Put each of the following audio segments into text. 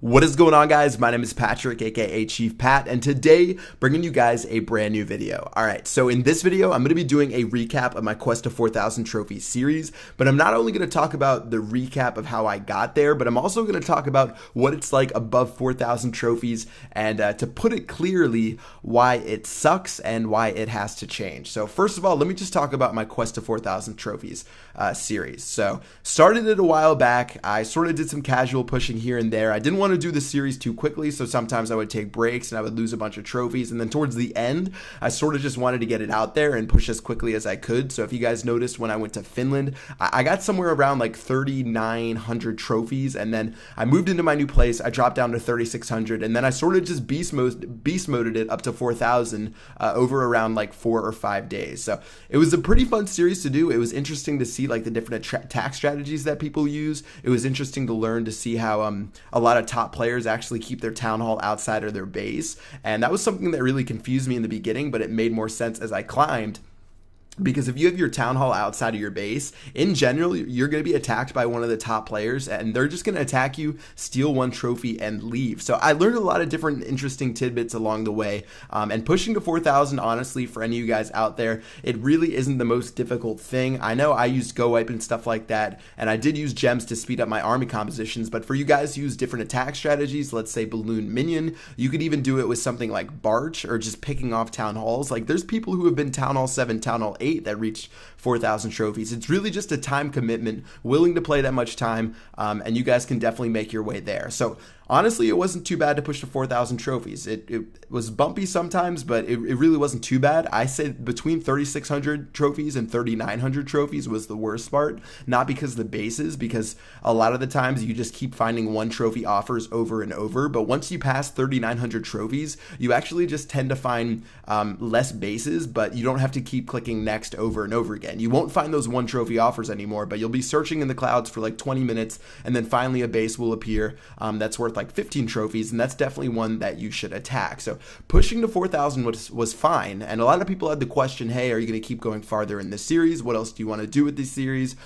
What is going on, guys? My name is Patrick, aka Chief Pat, and today bringing you guys a brand new video. Alright, so in this video, I'm going to be doing a recap of my Quest to 4,000 trophy series, but I'm not only going to talk about the recap of how I got there, but I'm also going to talk about what it's like above 4,000 trophies, and to put it clearly, why it sucks and why it has to change. So first of all, let me just talk about my Quest to 4,000 trophies series. So started it a while back. I sort of did some casual pushing here and there. I didn't want to do the series too quickly, so sometimes I would take breaks and I would lose a bunch of trophies, and then towards the end I sort of just wanted to get it out there and push as quickly as I could. So if you guys noticed, when I went to Finland, I got somewhere around like 3,900 trophies, and then I moved into my new place, I dropped down to 3,600, and then I sort of just beast moded it up to 4,000 over around like 4 or 5 days. So it was a pretty fun series to do. It was interesting to see like the different attack strategies that people use. It was interesting to learn to see how a lot of top players actually keep their town hall outside of their base, and that was something that really confused me in the beginning, but it made more sense as I climbed. Because if you have your town hall outside of your base, in general, you're going to be attacked by one of the top players, and they're just going to attack you, steal one trophy, and leave. So I learned a lot of different interesting tidbits along the way, and pushing to 4,000, honestly, for any of you guys out there, it really isn't the most difficult thing. I know I used Go Wipe and stuff like that, and I did use gems to speed up my army compositions, but for you guys who use different attack strategies, let's say Balloon Minion, you could even do it with something like Barch, or just picking off town halls. Like, there's people who have been Town Hall 7, Town Hall 8 that reached 4,000 trophies. It's really just a time commitment, willing to play that much time, and you guys can definitely make your way there. So honestly, it wasn't too bad to push to 4,000 trophies. It was bumpy sometimes, but it really wasn't too bad. I said between 3,600 trophies and 3,900 trophies was the worst part, not because of the bases, because a lot of the times you just keep finding one trophy offers over and over, but once you pass 3,900 trophies, you actually just tend to find less bases, but you don't have to keep clicking next over and over again. You won't find those one trophy offers anymore, but you'll be searching in the clouds for like 20 minutes, and then finally a base will appear that's worth like 15 trophies, and that's definitely one that you should attack. So pushing to 4,000 was fine, and a lot of people had the question, hey, are you going to keep going farther in this series? What else do you want to do with this series?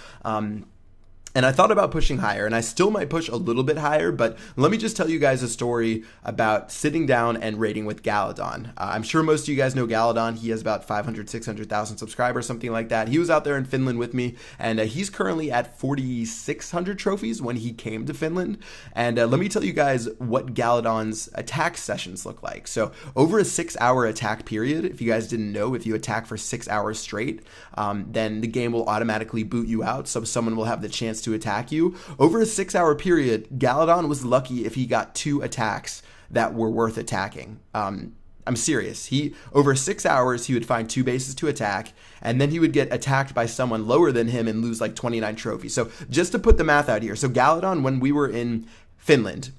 And I thought about pushing higher, and I still might push a little bit higher, but let me just tell you guys a story about sitting down and raiding with Galadon. I'm sure most of you guys know Galadon. He has about 500, 600,000 subscribers, something like that. He was out there in Finland with me, and he's currently at 4,600 trophies when he came to Finland. And let me tell you guys what Galadon's attack sessions look like. So over a 6-hour attack period, if you guys didn't know, if you attack for 6 hours straight, then the game will automatically boot you out, so someone will have the chance to attack you. Over a 6-hour period, Galadon was lucky if he got 2 attacks that were worth attacking. I'm serious. Over 6 hours, he would find 2 bases to attack, and then he would get attacked by someone lower than him and lose like 29 trophies. So just to put the math out here, so Galadon, when we were in Finland,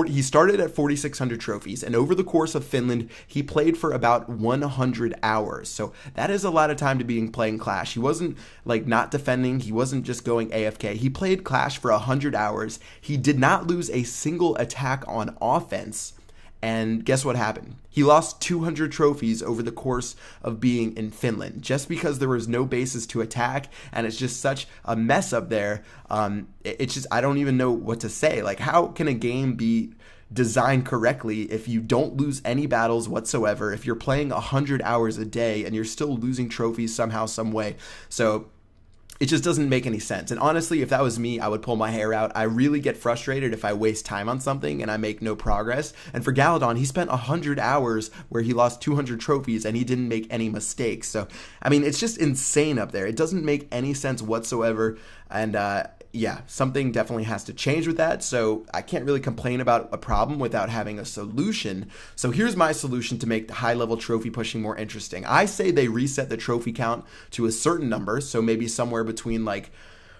he started at 4,600 trophies, and over the course of Finland, he played for about 100 hours. So that is a lot of time to be playing Clash. He wasn't like not defending. He wasn't just going AFK. He played Clash for 100 hours. He did not lose a single attack on offense. And guess what happened? He lost 200 trophies over the course of being in Finland, just because there was no bases to attack, and it's just such a mess up there. It's just, I don't even know what to say. Like, how can a game be designed correctly if you don't lose any battles whatsoever, if you're playing 100 hours a day and you're still losing trophies somehow, some way? So it just doesn't make any sense. And honestly, if that was me, I would pull my hair out. I really get frustrated if I waste time on something and I make no progress. And for Galadon, he spent 100 hours where he lost 200 trophies and he didn't make any mistakes. So, I mean, it's just insane up there. It doesn't make any sense whatsoever. And yeah, something definitely has to change with that. So I can't really complain about a problem without having a solution. So here's my solution to make the high-level trophy pushing more interesting. I say they reset the trophy count to a certain number, so maybe somewhere between like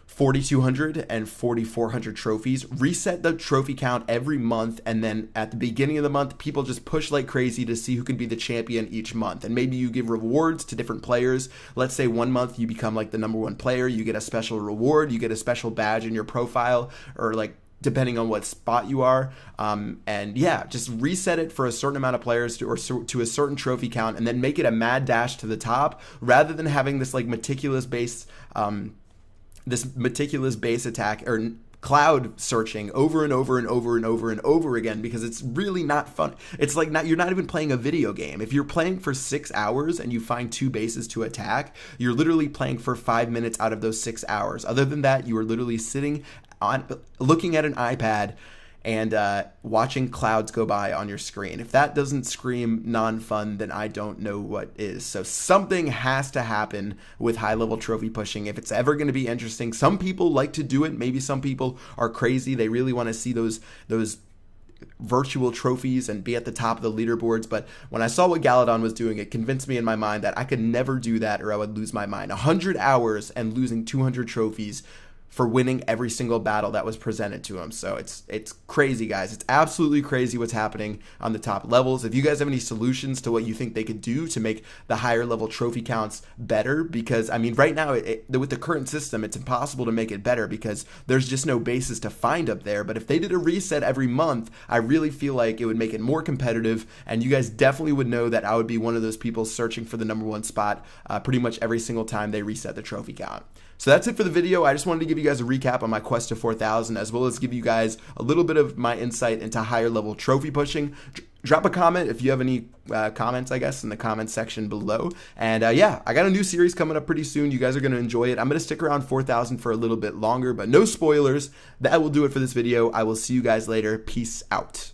4,200 and 4,400 trophies. Reset the trophy count every month, and then at the beginning of the month, people just push like crazy to see who can be the champion each month. And maybe you give rewards to different players. Let's say one month you become like the #1 player, you get a special reward, you get a special badge in your profile, or like depending on what spot you are. And yeah, just reset it for a certain amount of players to a certain trophy count, and then make it a mad dash to the top, rather than having this like meticulous base attack, or cloud searching over and over and over and over and over again, because it's really not fun. It's like you're not even playing a video game. If you're playing for 6 hours and you find 2 bases to attack, you're literally playing for 5 minutes out of those 6 hours. Other than that, you are literally sitting on looking at an iPad and watching clouds go by on your screen. If that doesn't scream non-fun, then I don't know what is. So something has to happen with high-level trophy pushing if it's ever going to be interesting. Some people like to do it. Maybe some people are crazy. They really want to see those virtual trophies and be at the top of the leaderboards. But when I saw what Galadon was doing, it convinced me in my mind that I could never do that, or I would lose my mind. 100 hours and losing 200 trophies for winning every single battle that was presented to him. So it's crazy, guys. It's absolutely crazy what's happening on the top levels. If you guys have any solutions to what you think they could do to make the higher level trophy counts better, because I mean, right now with the current system, it's impossible to make it better because there's just no bases to find up there. But if they did a reset every month, I really feel like it would make it more competitive, and you guys definitely would know that I would be one of those people searching for the #1 spot pretty much every single time they reset the trophy count. So that's it for the video. I just wanted to give you guys a recap on my quest to 4,000, as well as give you guys a little bit of my insight into higher level trophy pushing. Drop a comment if you have any comments, I guess, in the comment section below. And yeah, I got a new series coming up pretty soon. You guys are going to enjoy it. I'm going to stick around 4,000 for a little bit longer, but no spoilers. That will do it for this video. I will see you guys later. Peace out.